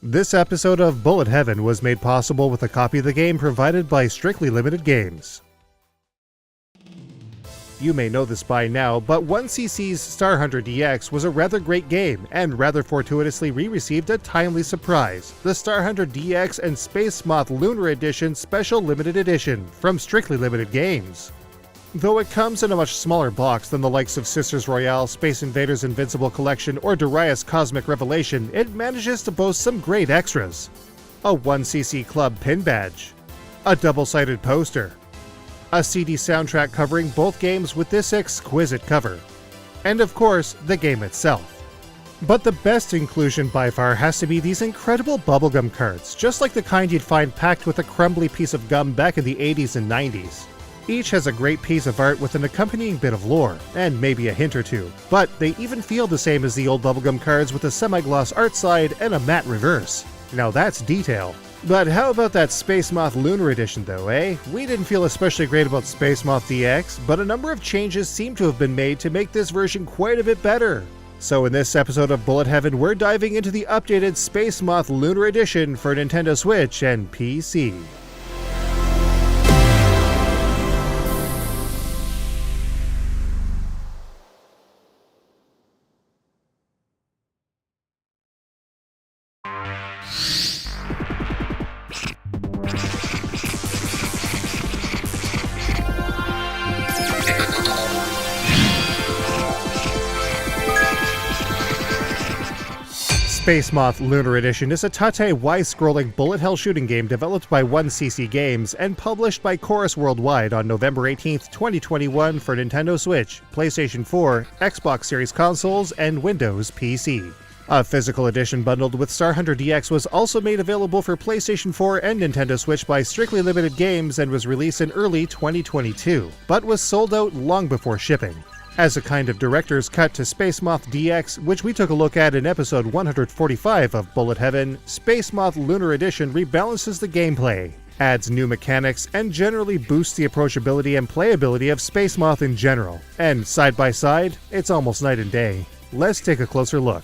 This episode of Bullet Heaven was made possible with a copy of the game provided by Strictly Limited Games. You may know this by now, but 1cc's Star Hunter DX was a rather great game, and rather fortuitously re-received a timely surprise, the Star Hunter DX and Space Moth Lunar Edition Special Limited Edition from Strictly Limited Games. Though it comes in a much smaller box than the likes of Sisters Royale, Space Invaders Invincible Collection, or Darius Cosmic Revelation, it manages to boast some great extras. A 1cc Club pin badge, a double-sided poster, a CD soundtrack covering both games with this exquisite cover, and of course, the game itself. But the best inclusion by far has to be these incredible bubblegum cards, just like the kind you'd find packed with a crumbly piece of gum back in the 80s and 90s. Each has a great piece of art with an accompanying bit of lore, and maybe a hint or two, but they even feel the same as the old bubblegum cards with a semi-gloss art side and a matte reverse. Now that's detail. But how about that Space Moth Lunar Edition though, eh? We didn't feel especially great about Space Moth DX, but a number of changes seem to have been made to make this version quite a bit better. So in this episode of Bullet Heaven, we're diving into the updated Space Moth Lunar Edition for Nintendo Switch and PC. Space Moth Lunar Edition is a Tate Y-scrolling bullet hell shooting game developed by 1cc Games and published by Chorus Worldwide on November 18, 2021 for Nintendo Switch, PlayStation 4, Xbox Series consoles, and Windows PC. A physical edition bundled with Star Hunter DX was also made available for PlayStation 4 and Nintendo Switch by Strictly Limited Games and was released in early 2022, but was sold out long before shipping. As a kind of director's cut to Space Moth DX, which we took a look at in episode 145 of Bullet Heaven, Space Moth Lunar Edition rebalances the gameplay, adds new mechanics, and generally boosts the approachability and playability of Space Moth in general. And side by side, it's almost night and day. Let's take a closer look.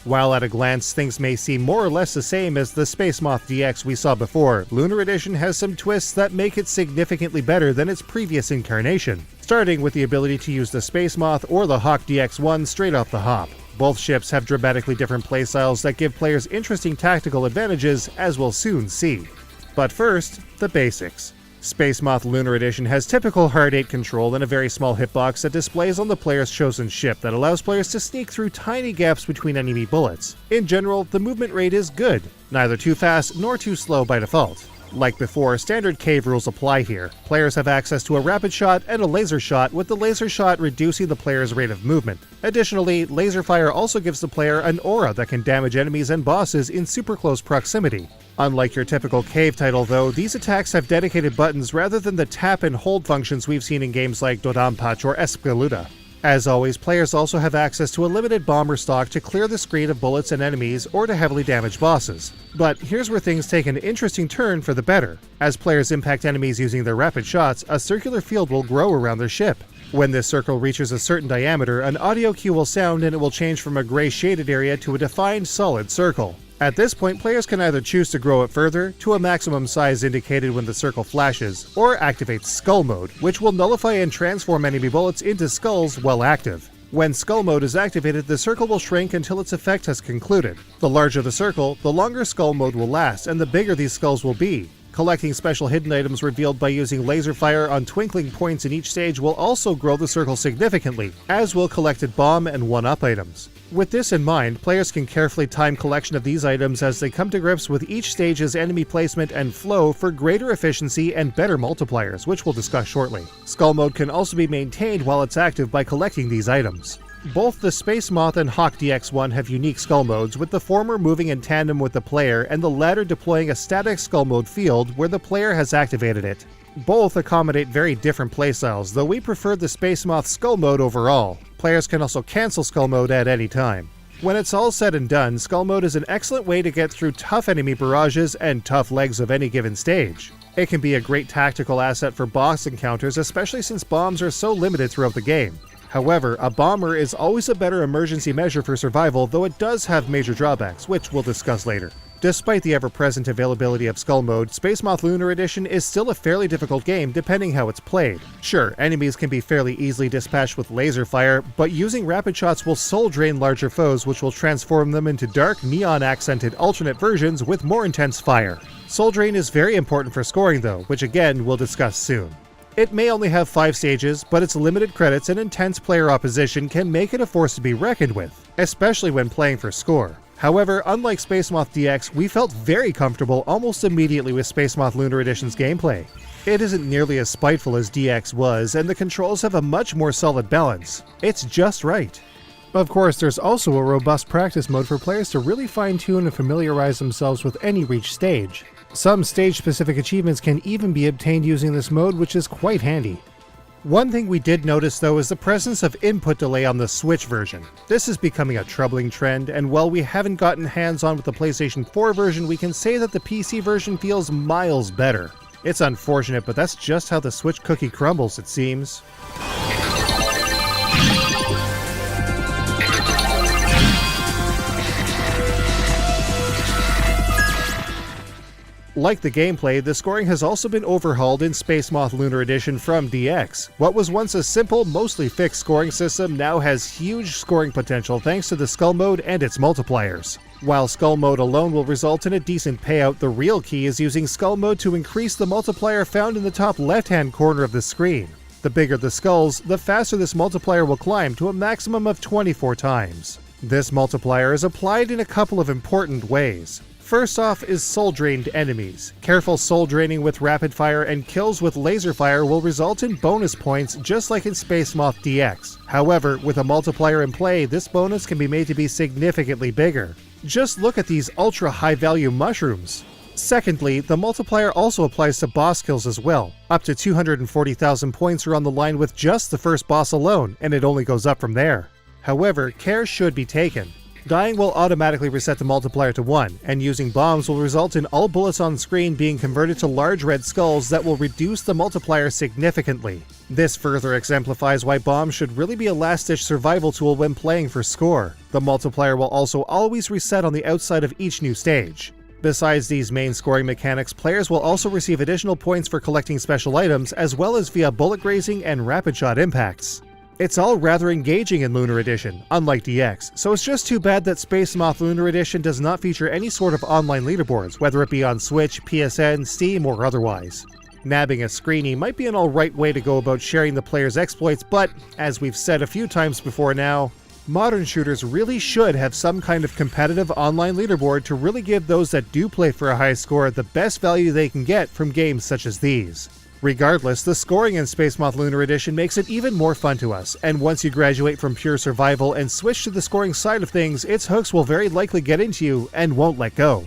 While at a glance things may seem more or less the same as the Space Moth DX we saw before, Lunar Edition has some twists that make it significantly better than its previous incarnation, starting with the ability to use the Space Moth or the Hawk DX1 straight off the hop. Both ships have dramatically different playstyles that give players interesting tactical advantages, as we'll soon see. But first, the basics. Space Moth Lunar Edition has typical Hard 8 control and a very small hitbox that displays on the player's chosen ship that allows players to sneak through tiny gaps between enemy bullets. In general, the movement rate is good, neither too fast nor too slow by default. Like before, standard cave rules apply here. Players have access to a rapid shot and a laser shot, with the laser shot reducing the player's rate of movement. Additionally, laser fire also gives the player an aura that can damage enemies and bosses in super close proximity. Unlike your typical cave title though, these attacks have dedicated buttons rather than the tap and hold functions we've seen in games like Dodonpachi or Espeluda. As always, players also have access to a limited bomber stock to clear the screen of bullets and enemies or to heavily damage bosses. But here's where things take an interesting turn for the better. As players impact enemies using their rapid shots, a circular field will grow around their ship. When this circle reaches a certain diameter, an audio cue will sound and it will change from a gray shaded area to a defined solid circle. At this point, players can either choose to grow it further, to a maximum size indicated when the circle flashes, or activate Skull Mode, which will nullify and transform enemy bullets into skulls while active. When Skull Mode is activated, the circle will shrink until its effect has concluded. The larger the circle, the longer Skull Mode will last, and the bigger these skulls will be. Collecting special hidden items revealed by using laser fire on twinkling points in each stage will also grow the circle significantly, as will collected bomb and 1-up items. With this in mind, players can carefully time collection of these items as they come to grips with each stage's enemy placement and flow for greater efficiency and better multipliers, which we'll discuss shortly. Skull Mode can also be maintained while it's active by collecting these items. Both the Space Moth and Hawk DX1 have unique Skull Modes, with the former moving in tandem with the player and the latter deploying a static Skull Mode field where the player has activated it. Both accommodate very different playstyles, though we prefer the Space Moth Skull Mode overall. Players can also cancel Skull Mode at any time. When it's all said and done, Skull Mode is an excellent way to get through tough enemy barrages and tough legs of any given stage. It can be a great tactical asset for boss encounters, especially since bombs are so limited throughout the game. However, a bomber is always a better emergency measure for survival, though it does have major drawbacks, which we'll discuss later. Despite the ever-present availability of Skull Mode, Space Moth Lunar Edition is still a fairly difficult game depending how it's played. Sure, enemies can be fairly easily dispatched with laser fire, but using rapid shots will soul drain larger foes, which will transform them into dark, neon-accented alternate versions with more intense fire. Soul drain is very important for scoring though, which again we'll discuss soon. It may only have 5 stages, but its limited credits and intense player opposition can make it a force to be reckoned with, especially when playing for score. However, unlike Space Moth DX, we felt very comfortable almost immediately with Space Moth Lunar Edition's gameplay. It isn't nearly as spiteful as DX was, and the controls have a much more solid balance. It's just right. Of course, there's also a robust practice mode for players to really fine-tune and familiarize themselves with any reached stage. Some stage-specific achievements can even be obtained using this mode, which is quite handy. One thing we did notice though is the presence of input delay on the Switch version. This is becoming a troubling trend, and while we haven't gotten hands-on with the PlayStation 4 version, we can say that the PC version feels miles better. It's unfortunate, but that's just how the Switch cookie crumbles, it seems. Like the gameplay, the scoring has also been overhauled in Space Moth Lunar Edition from DX. What was once a simple, mostly fixed scoring system now has huge scoring potential thanks to the Skull Mode and its multipliers. While Skull Mode alone will result in a decent payout, the real key is using Skull Mode to increase the multiplier found in the top left-hand corner of the screen. The bigger the skulls, the faster this multiplier will climb to a maximum of 24 times. This multiplier is applied in a couple of important ways. First off is soul drained enemies. Careful soul draining with rapid fire and kills with laser fire will result in bonus points just like in Space Moth DX. However, with a multiplier in play, this bonus can be made to be significantly bigger. Just look at these ultra high value mushrooms. Secondly, the multiplier also applies to boss kills as well. Up to 240,000 points are on the line with just the first boss alone, and it only goes up from there. However, care should be taken. Dying will automatically reset the multiplier to 1, and using bombs will result in all bullets on screen being converted to large red skulls that will reduce the multiplier significantly. This further exemplifies why bombs should really be a last-ditch survival tool when playing for score. The multiplier will also always reset on the outside of each new stage. Besides these main scoring mechanics, players will also receive additional points for collecting special items as well as via bullet grazing and rapid shot impacts. It's all rather engaging in Lunar Edition, unlike DX, so it's just too bad that Space Moth Lunar Edition does not feature any sort of online leaderboards, whether it be on Switch, PSN, Steam, or otherwise. Nabbing a screenie might be an alright way to go about sharing the player's exploits, but, as we've said a few times before now, modern shooters really should have some kind of competitive online leaderboard to really give those that do play for a high score the best value they can get from games such as these. Regardless, the scoring in Space Moth Lunar Edition makes it even more fun to us, and once you graduate from pure survival and switch to the scoring side of things, its hooks will very likely get into you and won't let go.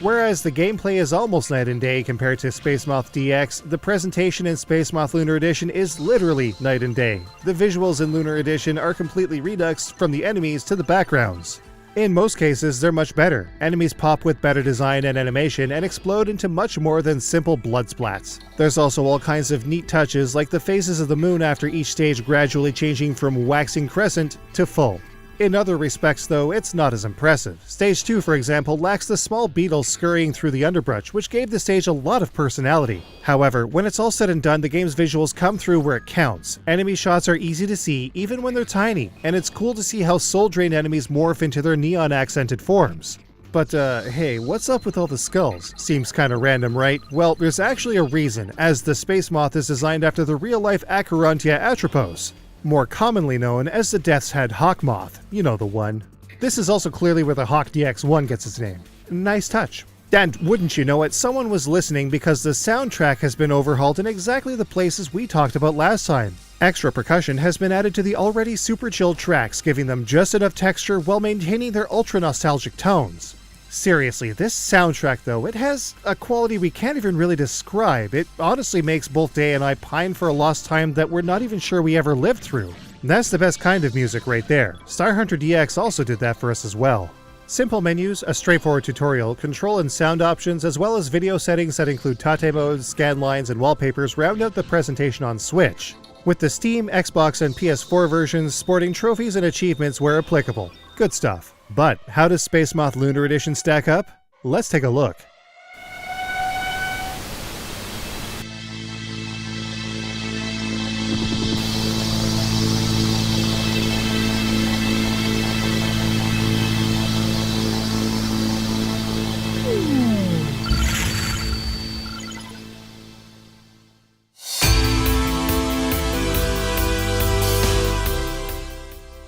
Whereas the gameplay is almost night and day compared to Space Moth DX, the presentation in Space Moth Lunar Edition is literally night and day. The visuals in Lunar Edition are completely reduxed from the enemies to the backgrounds. In most cases, they're much better. Enemies pop with better design and animation and explode into much more than simple blood splats. There's also all kinds of neat touches like the phases of the moon after each stage gradually changing from waxing crescent to full. In other respects though, it's not as impressive. Stage 2, for example, lacks the small beetles scurrying through the underbrush, which gave the stage a lot of personality. However, when it's all said and done, the game's visuals come through where it counts. Enemy shots are easy to see, even when they're tiny, and it's cool to see how soul-drained enemies morph into their neon-accented forms. But hey, what's up with all the skulls? Seems kinda random, right? Well, there's actually a reason, as the Space Moth is designed after the real-life Acherontia atropos, more commonly known as the Death's Head Hawk Moth, you know the one. This is also clearly where the Hawk DX1 gets its name. Nice touch. And wouldn't you know it, someone was listening because the soundtrack has been overhauled in exactly the places we talked about last time. Extra percussion has been added to the already super chill tracks, giving them just enough texture while maintaining their ultra nostalgic tones. Seriously, this soundtrack though, it has a quality we can't even really describe. It honestly makes both Day and I pine for a lost time that we're not even sure we ever lived through. That's the best kind of music right there. Star Hunter DX also did that for us as well. Simple menus, a straightforward tutorial, control and sound options, as well as video settings that include tate modes, scan lines, and wallpapers round out the presentation on Switch, with the Steam, Xbox, and PS4 versions sporting trophies and achievements where applicable. Good stuff. But how does Space Moth Lunar Edition stack up? Let's take a look.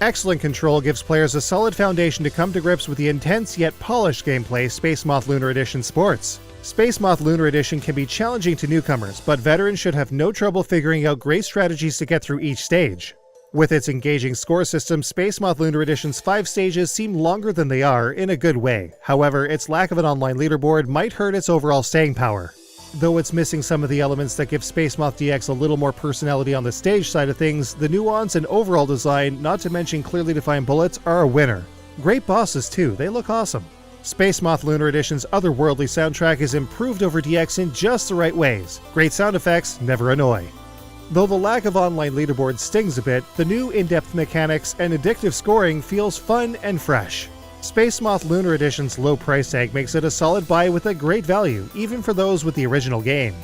Excellent control gives players a solid foundation to come to grips with the intense yet polished gameplay Space Moth Lunar Edition sports. Space Moth Lunar Edition can be challenging to newcomers, but veterans should have no trouble figuring out great strategies to get through each stage. With its engaging score system, Space Moth Lunar Edition's 5 stages seem longer than they are, in a good way. However, its lack of an online leaderboard might hurt its overall staying power. Though it's missing some of the elements that give Space Moth DX a little more personality on the stage side of things, the nuance and overall design, not to mention clearly defined bullets, are a winner. Great bosses too, they look awesome. Space Moth Lunar Edition's otherworldly soundtrack is improved over DX in just the right ways. Great sound effects never annoy. Though the lack of online leaderboard stings a bit, the new in-depth mechanics and addictive scoring feels fun and fresh. Space Moth Lunar Edition's low price tag makes it a solid buy with a great value, even for those with the original game.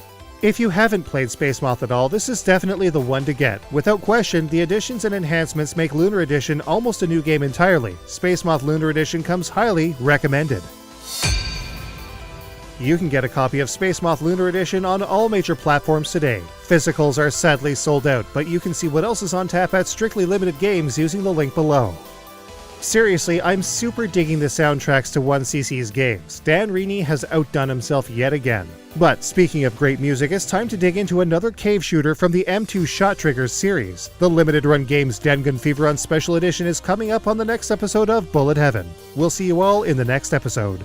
If you haven't played Space Moth at all, this is definitely the one to get. Without question, the additions and enhancements make Lunar Edition almost a new game entirely. Space Moth Lunar Edition comes highly recommended. You can get a copy of Space Moth Lunar Edition on all major platforms today. Physicals are sadly sold out, but you can see what else is on tap at Strictly Limited Games using the link below. Seriously, I'm super digging the soundtracks to 1cc's games. Dan Reaney has outdone himself yet again. But speaking of great music, it's time to dig into another cave shooter from the M2 Shot Triggers series. The limited run game's Dengun Fever on Special Edition is coming up on the next episode of Bullet Heaven. We'll see you all in the next episode.